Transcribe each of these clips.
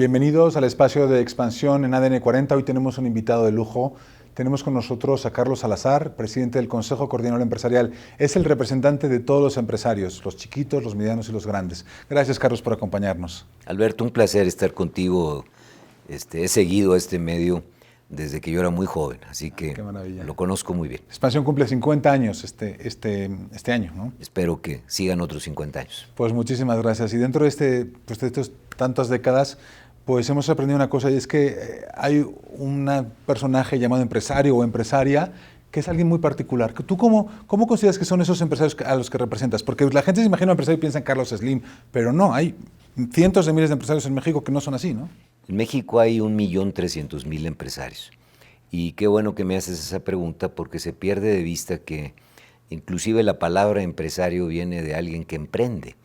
Bienvenidos al espacio de expansión en ADN 40. Hoy tenemos un invitado de lujo. Tenemos con nosotros a Carlos Salazar, presidente del Consejo Coordinador Empresarial. Es el representante de todos los empresarios, los chiquitos, los medianos y los grandes. Gracias, Carlos, por acompañarnos. Alberto, un placer estar contigo. He seguido este medio desde que yo era muy joven, así que lo conozco muy bien. Expansión cumple 50 años este año, ¿no? Espero que sigan otros 50 años. Pues muchísimas gracias. Y dentro de de estas tantas décadas, pues hemos aprendido una cosa, y es que hay un personaje llamado empresario o empresaria que es alguien muy particular. ¿Tú cómo consideras que son esos empresarios a los que representas? Porque la gente se imagina un empresario y piensa en Carlos Slim, pero no, hay cientos de miles de empresarios en México que no son así, ¿no? En México hay 1.300.000 empresarios. Y qué bueno que me haces esa pregunta, porque se pierde de vista que inclusive la palabra empresario viene de alguien que emprende.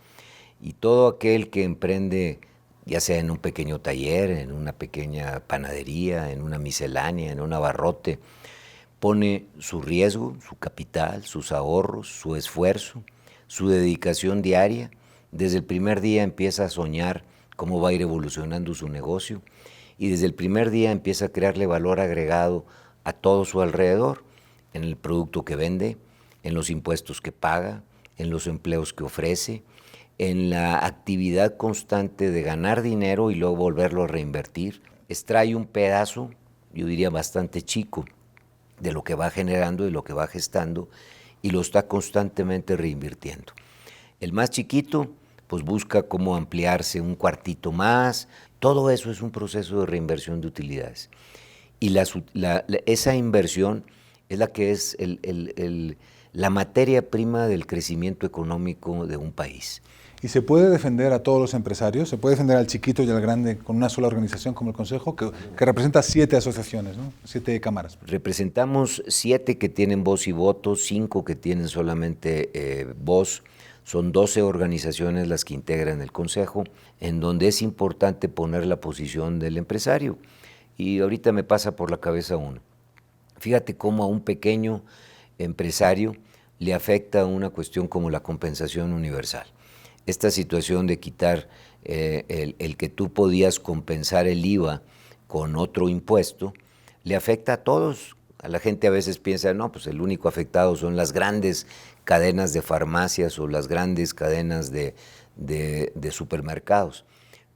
Y todo aquel que emprende, ya sea en un pequeño taller, en una pequeña panadería, en una miscelánea, en un abarrote, pone su riesgo, su capital, sus ahorros, su esfuerzo, su dedicación diaria. Desde el primer día empieza a soñar cómo va a ir evolucionando su negocio y desde el primer día empieza a crearle valor agregado a todo su alrededor, en el producto que vende, en los impuestos que paga, en los empleos que ofrece, en la actividad constante de ganar dinero y luego volverlo a reinvertir. Extrae un pedazo, yo diría bastante chico, de lo que va generando y lo que va gestando y lo está constantemente reinvirtiendo. El más chiquito pues busca cómo ampliarse un cuartito más. Todo eso es un proceso de reinversión de utilidades. Y esa inversión es la que es la materia prima del crecimiento económico de un país. ¿Y se puede defender a todos los empresarios? ¿Se puede defender al chiquito y al grande con una sola organización como el Consejo, que representa 7 asociaciones, ¿no? 7 cámaras? Representamos 7 que tienen voz y voto, 5 que tienen solamente voz. Son 12 organizaciones las que integran el Consejo, en donde es importante poner la posición del empresario. Y ahorita me pasa por la cabeza uno. Fíjate cómo a un pequeño empresario le afecta una cuestión como la compensación universal. Esta situación de quitar el que tú podías compensar el IVA con otro impuesto, le afecta a todos. A la gente a veces piensa, no, pues el único afectado son las grandes cadenas de farmacias o las grandes cadenas de supermercados.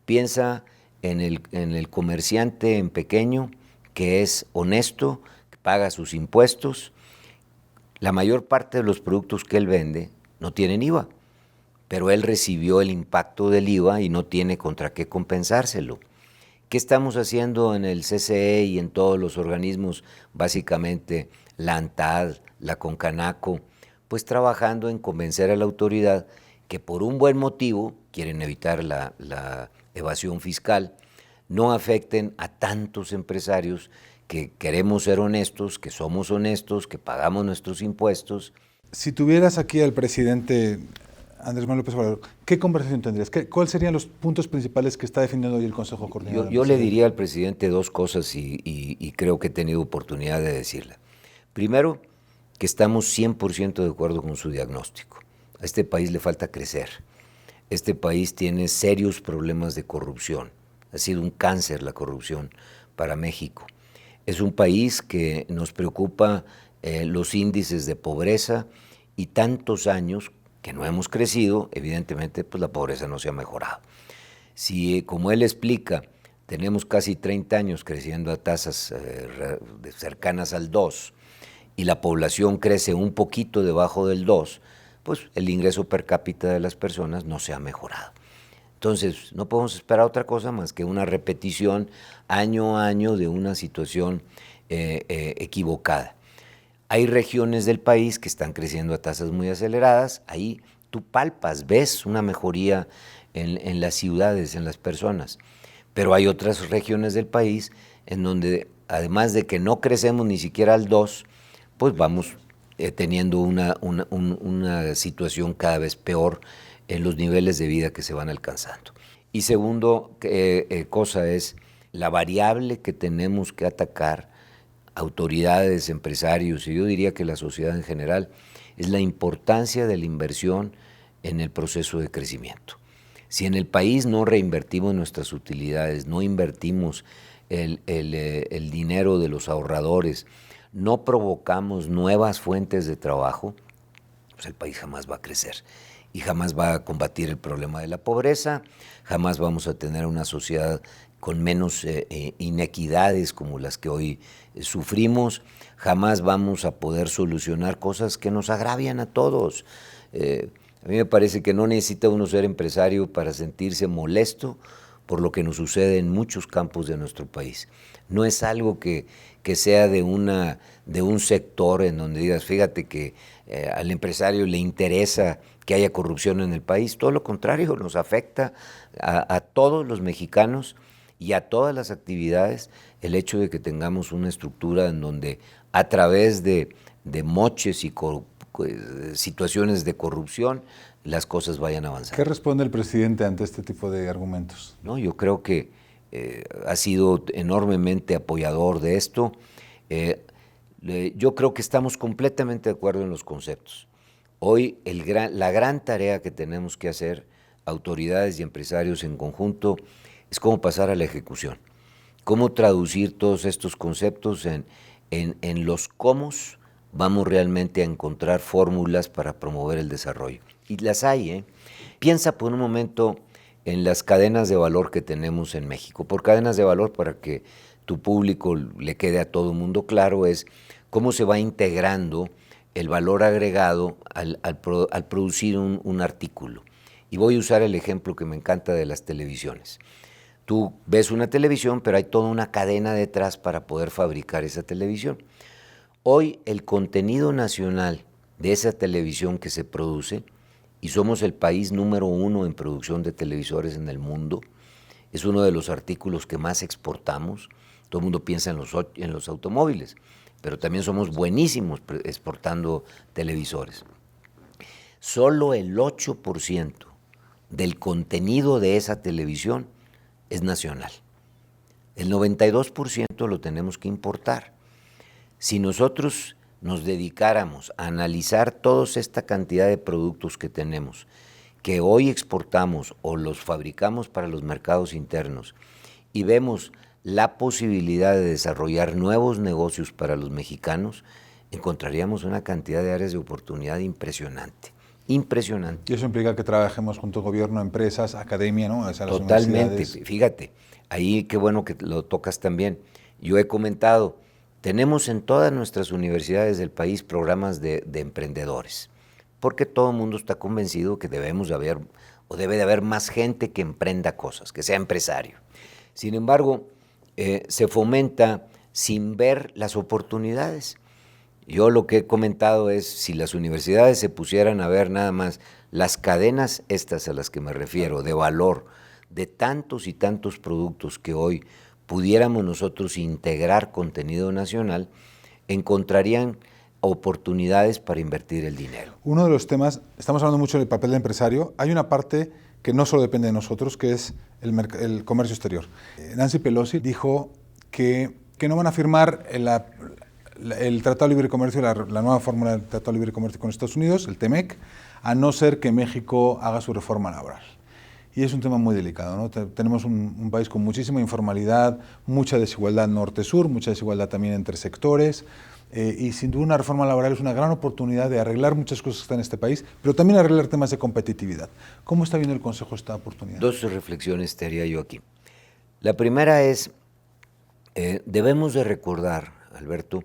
Piensa en el comerciante en pequeño, que es honesto, que paga sus impuestos. La mayor parte de los productos que él vende no tienen IVA, pero él recibió el impacto del IVA y no tiene contra qué compensárselo. ¿Qué estamos haciendo en el CCE y en todos los organismos? Básicamente la ANTAD, la CONCANACO, pues trabajando en convencer a la autoridad que por un buen motivo, quieren evitar la evasión fiscal, no afecten a tantos empresarios que queremos ser honestos, que somos honestos, que pagamos nuestros impuestos. Si tuvieras aquí al presidente Andrés Manuel López Obrador, ¿qué conversación tendrías? ¿Cuáles serían los puntos principales que está defendiendo hoy el Consejo Coordinador? Yo le diría al presidente 2 cosas y creo que he tenido oportunidad de decirla. Primero, que estamos 100% de acuerdo con su diagnóstico. A este país le falta crecer. Este país tiene serios problemas de corrupción. Ha sido un cáncer la corrupción para México. Es un país que nos preocupa los índices de pobreza y tantos años que no hemos crecido, evidentemente pues la pobreza no se ha mejorado. Si, como él explica, tenemos casi 30 años creciendo a tasas cercanas al 2 y la población crece un poquito debajo del 2, pues el ingreso per cápita de las personas no se ha mejorado. Entonces, no podemos esperar otra cosa más que una repetición año a año de una situación equivocada. Hay regiones del país que están creciendo a tasas muy aceleradas, ahí tú palpas, ves una mejoría en las ciudades, en las personas, pero hay otras regiones del país en donde, además de que no crecemos ni siquiera al 2, pues vamos teniendo una situación cada vez peor en los niveles de vida que se van alcanzando. Y segundo cosa es la variable que tenemos que atacar, autoridades, empresarios, y yo diría que la sociedad en general, es la importancia de la inversión en el proceso de crecimiento. Si en el país no reinvertimos nuestras utilidades, no invertimos el dinero de los ahorradores, no provocamos nuevas fuentes de trabajo, pues el país jamás va a crecer y jamás va a combatir el problema de la pobreza, jamás vamos a tener una sociedad con menos inequidades como las que hoy sufrimos, jamás vamos a poder solucionar cosas que nos agravian a todos. A mí me parece que no necesita uno ser empresario para sentirse molesto por lo que nos sucede en muchos campos de nuestro país. No es algo que sea de un sector en donde digas, fíjate que al empresario le interesa que haya corrupción en el país. Todo lo contrario, nos afecta a todos los mexicanos y a todas las actividades el hecho de que tengamos una estructura en donde a través de moches y situaciones de corrupción las cosas vayan avanzando. ¿Qué responde el presidente ante este tipo de argumentos? No, yo creo que ha sido enormemente apoyador de esto. Yo creo que estamos completamente de acuerdo en los conceptos. Hoy la gran tarea que tenemos que hacer, autoridades y empresarios en conjunto, es cómo pasar a la ejecución, cómo traducir todos estos conceptos en los cómo vamos realmente a encontrar fórmulas para promover el desarrollo. Y las hay, ¿eh? Piensa por un momento en las cadenas de valor que tenemos en México. Por cadenas de valor, para que tu público le quede a todo el mundo claro, es cómo se va integrando el valor agregado al producir un artículo. Y voy a usar el ejemplo que me encanta de las televisiones. Tú ves una televisión, pero hay toda una cadena detrás para poder fabricar esa televisión. Hoy el contenido nacional de esa televisión que se produce, y somos el país número 1 en producción de televisores en el mundo, es uno de los artículos que más exportamos. Todo el mundo piensa en los automóviles, pero también somos buenísimos exportando televisores. Solo el 8% del contenido de esa televisión es nacional. El 92% lo tenemos que importar. Si nosotros nos dedicáramos a analizar toda esta cantidad de productos que tenemos, que hoy exportamos o los fabricamos para los mercados internos, y vemos la posibilidad de desarrollar nuevos negocios para los mexicanos, encontraríamos una cantidad de áreas de oportunidad impresionante. Impresionante. Y eso implica que trabajemos junto al gobierno, empresas, academia, ¿no? O sea, las totalmente. Fíjate, ahí qué bueno que lo tocas también. Yo he comentado, tenemos en todas nuestras universidades del país programas de emprendedores, porque todo el mundo está convencido que debemos de haber, o debe de haber más gente que emprenda cosas, que sea empresario. Sin embargo, se fomenta sin ver las oportunidades. Yo lo que he comentado es, si las universidades se pusieran a ver nada más las cadenas estas a las que me refiero, de valor, de tantos y tantos productos que hoy pudiéramos nosotros integrar contenido nacional, encontrarían oportunidades para invertir el dinero. Uno de los temas, estamos hablando mucho del papel del empresario, hay una parte que no solo depende de nosotros, que es el comercio exterior. Nancy Pelosi dijo que no van a firmar el Tratado de Libre Comercio, la nueva fórmula del Tratado de Libre Comercio con Estados Unidos, el TEMEC, a no ser que México haga su reforma laboral. Y es un tema muy delicado, ¿no? Tenemos un país con muchísima informalidad, mucha desigualdad norte-sur, mucha desigualdad también entre sectores, y sin duda una reforma laboral es una gran oportunidad de arreglar muchas cosas que están en este país, pero también arreglar temas de competitividad. ¿Cómo está viendo el Consejo esta oportunidad? Dos reflexiones te haría yo aquí. La primera es, debemos de recordar, Alberto,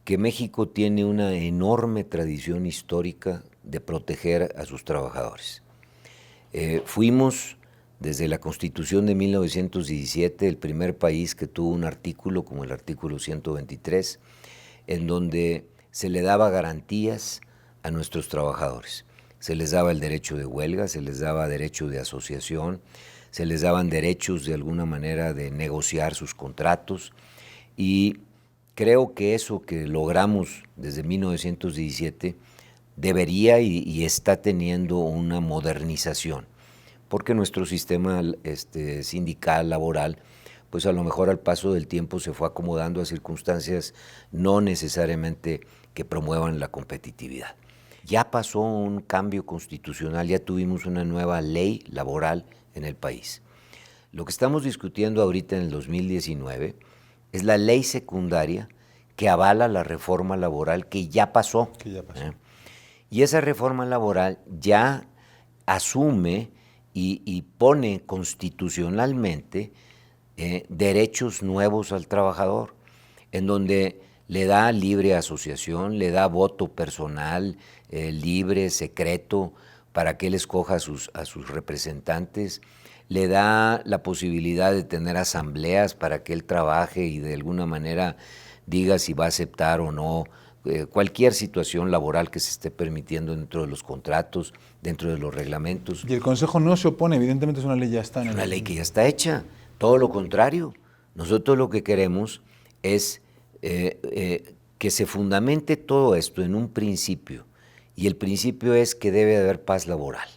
que México tiene una enorme tradición histórica de proteger a sus trabajadores. Fuimos, desde la Constitución de 1917, el primer país que tuvo un artículo como el artículo 123, en donde se le daba garantías a nuestros trabajadores. Se les daba el derecho de huelga, se les daba derecho de asociación, se les daban derechos de alguna manera de negociar sus contratos, y creo que eso que logramos desde 1917 debería y está teniendo una modernización, porque nuestro sistema sindical, laboral, pues a lo mejor al paso del tiempo se fue acomodando a circunstancias no necesariamente que promuevan la competitividad. ya pasó un cambio constitucional, ya tuvimos una nueva ley laboral en el país. Lo que estamos discutiendo ahorita en el 2019 es la ley secundaria que avala la reforma laboral que ya pasó. Y esa reforma laboral ya asume y pone constitucionalmente derechos nuevos al trabajador, en donde le da libre asociación, le da voto personal, libre, secreto, para que él escoja a sus representantes, le da la posibilidad de tener asambleas para que él trabaje y de alguna manera diga si va a aceptar o no cualquier situación laboral que se esté permitiendo dentro de los contratos, dentro de los reglamentos. Y el Consejo no se opone, evidentemente es una ley ya está. Es una ley que ya está hecha, todo lo contrario. Nosotros lo que queremos es que se fundamente todo esto en un principio, y el principio es que debe haber paz laboral.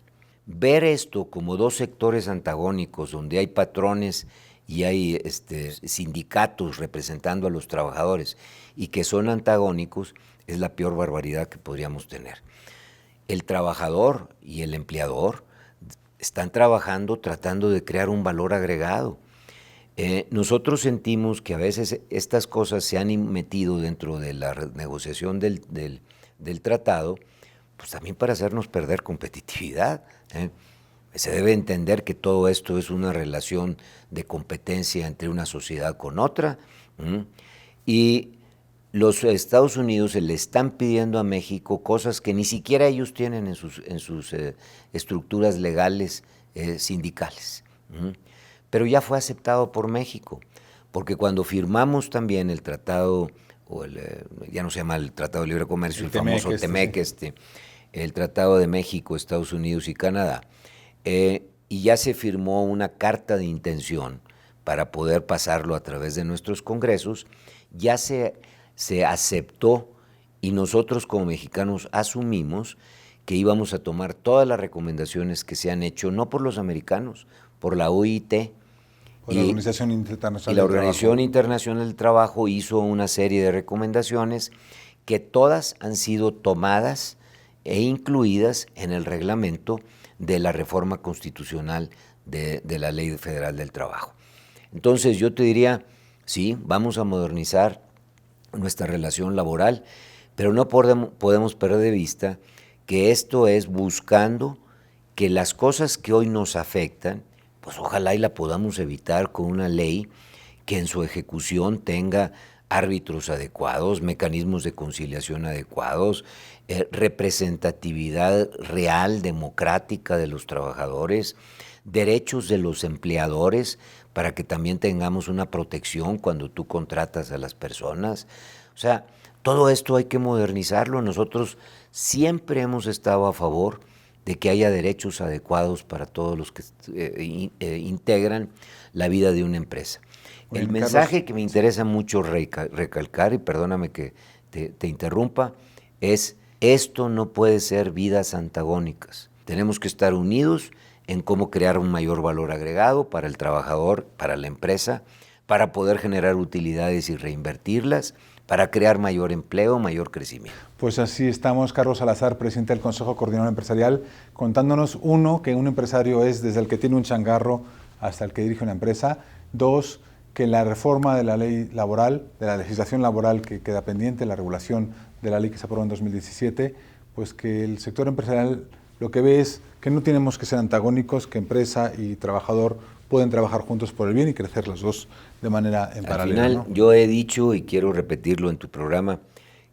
Ver esto como dos sectores antagónicos, donde hay patrones y hay sindicatos representando a los trabajadores y que son antagónicos, es la peor barbaridad que podríamos tener. El trabajador y el empleador están trabajando tratando de crear un valor agregado. Nosotros sentimos que a veces estas cosas se han metido dentro de la negociación del tratado, pues también para hacernos perder competitividad. Se debe entender que todo esto es una relación de competencia entre una sociedad con otra, y los Estados Unidos se le están pidiendo a México cosas que ni siquiera ellos tienen en sus estructuras legales sindicales. Pero ya fue aceptado por México, porque cuando firmamos también el tratado, ya no se llama el Tratado de Libre Comercio, el famoso TEMEC, el Tratado de México, Estados Unidos y Canadá, y ya se firmó una carta de intención para poder pasarlo a través de nuestros congresos, ya se aceptó, y nosotros como mexicanos asumimos que íbamos a tomar todas las recomendaciones que se han hecho, no por los americanos, por la OIT, la Organización Internacional y la Organización Internacional del Trabajo hizo una serie de recomendaciones que todas han sido tomadas e incluidas en el reglamento de la reforma constitucional de la Ley Federal del Trabajo. Entonces yo te diría, sí, vamos a modernizar nuestra relación laboral, pero no podemos perder de vista que esto es buscando que las cosas que hoy nos afectan, pues ojalá y la podamos evitar con una ley que en su ejecución tenga árbitros adecuados, mecanismos de conciliación adecuados, representatividad real, democrática de los trabajadores, derechos de los empleadores para que también tengamos una protección cuando tú contratas a las personas. O sea, todo esto hay que modernizarlo. Nosotros siempre hemos estado a favor de que haya derechos adecuados para todos los que integran la vida de una empresa. El mensaje, Carlos, que me interesa mucho recalcar, y perdóname que te interrumpa, es: esto no puede ser vidas antagónicas. Tenemos que estar unidos en cómo crear un mayor valor agregado para el trabajador, para la empresa, para poder generar utilidades y reinvertirlas, para crear mayor empleo, mayor crecimiento. Pues así estamos. Carlos Salazar, presidente del Consejo Coordinador Empresarial, contándonos, uno, que un empresario es desde el que tiene un changarro hasta el que dirige una empresa; dos, que la reforma de la ley laboral, de la legislación laboral que queda pendiente, la regulación de la ley que se aprobó en 2017, pues que el sector empresarial lo que ve es que no tenemos que ser antagónicos, que empresa y trabajador pueden trabajar juntos por el bien y crecer los dos de manera en paralelo. Al final, ¿no? Yo he dicho, y quiero repetirlo en tu programa,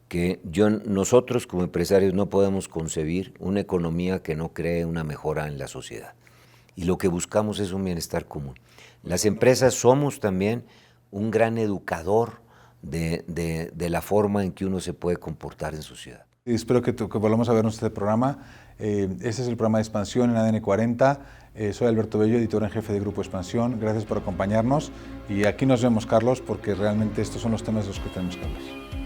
que nosotros como empresarios no podemos concebir una economía que no cree una mejora en la sociedad. Y lo que buscamos es un bienestar común. Las empresas somos también un gran educador de la forma en que uno se puede comportar en sociedad. Espero que volvamos a vernos este programa. Este es el programa de Expansión en ADN 40. Soy Alberto Bello, editor en jefe de Grupo Expansión. Gracias por acompañarnos. Y aquí nos vemos, Carlos, porque realmente estos son los temas de los que tenemos que hablar.